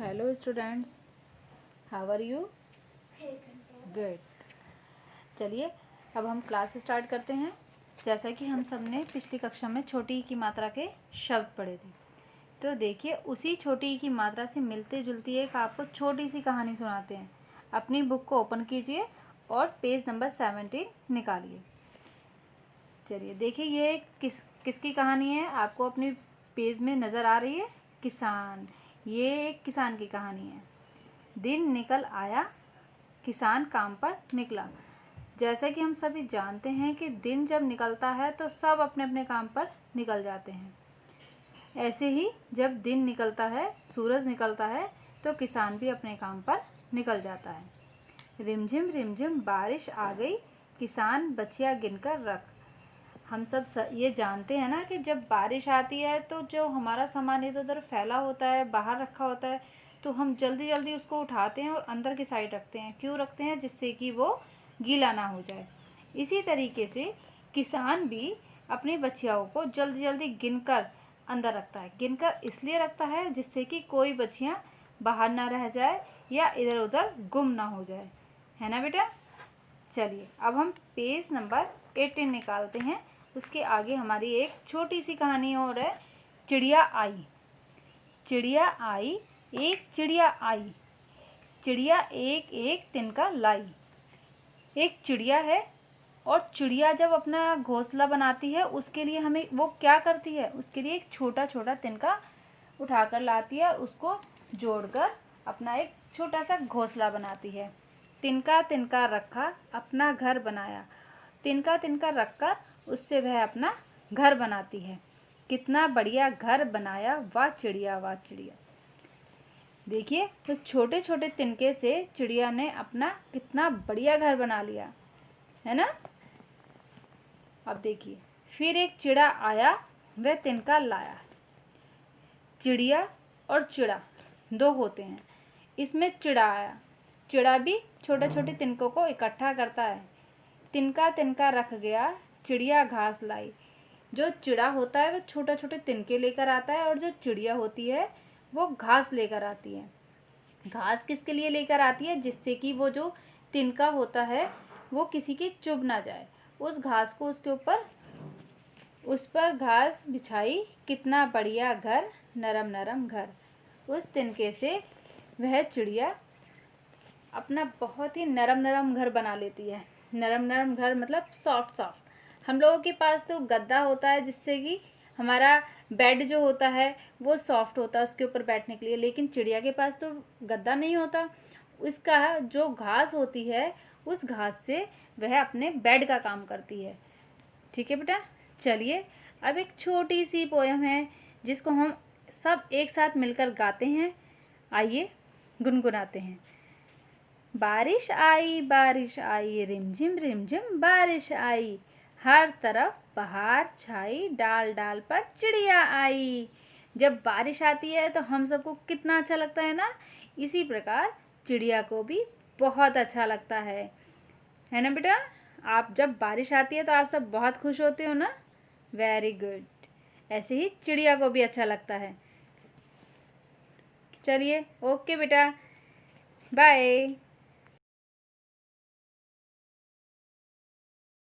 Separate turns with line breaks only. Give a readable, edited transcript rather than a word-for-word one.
Hello students, how are you? Good. चलिए अब हम क्लास स्टार्ट करते हैं। जैसा कि हम सब ने पिछली कक्षा में छोटी ई की मात्रा के शब्द पढ़े थे, तो देखिए उसी छोटी ई की मात्रा से मिलते जुलती एक आपको छोटी सी कहानी सुनाते हैं। अपनी बुक को ओपन कीजिए और पेज नंबर 17 निकालिए। चलिए देखिए ये किसकी कहानी है, आपको अपने पेज में नज़र आ रही है? किसान। ये एक किसान की कहानी है। दिन निकल आया, किसान काम पर निकला। जैसा कि हम सभी जानते हैं कि दिन जब निकलता है तो सब अपने अपने काम पर निकल जाते हैं। ऐसे ही जब दिन निकलता है, सूरज निकलता है, तो किसान भी अपने काम पर निकल जाता है। रिमझिम बारिश आ गई, किसान बछिया गिनकर रख। हम सब ये जानते हैं ना कि जब बारिश आती है तो जो हमारा सामान इधर उधर फैला होता है, बाहर रखा होता है, तो हम जल्दी जल्दी उसको उठाते हैं और अंदर की साइड रखते हैं। क्यों रखते हैं? जिससे कि वो गीला ना हो जाए। इसी तरीके से किसान भी अपनी बछियाओं को जल्दी जल्दी गिनकर अंदर रखता है। गिनकर इसलिए रखता है जिससे कि कोई बछियाँ बाहर ना रह जाए या इधर उधर गुम ना हो जाए, है ना बेटा? चलिए अब हम पेज नंबर 18 निकालते हैं। उसके आगे हमारी एक छोटी सी कहानी और है। चिड़िया आई। चिड़िया आई, एक चिड़िया आई, चिड़िया एक एक तिनका लाई। एक चिड़िया है और चिड़िया जब अपना घोंसला बनाती है उसके लिए हमें वो क्या करती है, उसके लिए एक छोटा छोटा तिनका उठाकर लाती है और उसको जोड़कर अपना एक छोटा सा घोंसला बनाती है। तिनका तिनका रखा, अपना घर बनाया। तिनका तिनका रखकर उससे वह अपना घर बनाती है। कितना बढ़िया घर बनाया, वाह चिड़िया वाह चिड़िया। देखिए तो छोटे छोटे तिनके से चिड़िया ने अपना कितना बढ़िया घर बना लिया, है ना? अब देखिए फिर एक चिड़ा आया, वह तिनका लाया। चिड़िया और चिड़ा दो होते हैं। इसमें चिड़ा आया। चिड़ा भी छोटे छोटे तिनकों को इकट्ठा करता है। तिनका तिनका रख गया, चिड़िया घास लाई। जो चिड़ा होता है वह छोटे छोटे तिनके लेकर आता है और जो चिड़िया होती है वो घास लेकर आती है। घास किसके लिए लेकर आती है? जिससे कि वो जो तिनका होता है वो किसी के चुभ ना जाए। उस घास को उसके ऊपर उस पर घास बिछाई, कितना बढ़िया घर, नरम नरम घर। उस तिनके से वह चिड़िया अपना बहुत ही नरम नरम घर बना लेती है। नरम नरम घर मतलब सॉफ्ट सॉफ्ट। हम लोगों के पास तो गद्दा होता है जिससे कि हमारा बेड जो होता है वो सॉफ्ट होता है उसके ऊपर बैठने के लिए, लेकिन चिड़िया के पास तो गद्दा नहीं होता। उसका जो घास होती है उस घास से वह अपने बेड का काम करती है। ठीक है बेटा? चलिए अब एक छोटी सी पोयम है जिसको हम सब एक साथ मिलकर गाते हैं। आइए गुनगुनाते हैं। बारिश आई, रिमझिम बारिश आई, हर तरफ बहार छाई, डाल डाल पर चिड़िया आई। जब बारिश आती है तो हम सबको कितना अच्छा लगता है ना? इसी प्रकार चिड़िया को भी बहुत अच्छा लगता है ना बेटा? आप जब बारिश आती है तो आप सब बहुत खुश होते हो ना? Very good. ऐसे ही चिड़िया को भी अच्छा लगता है। चलिए ओके बेटा, बाय।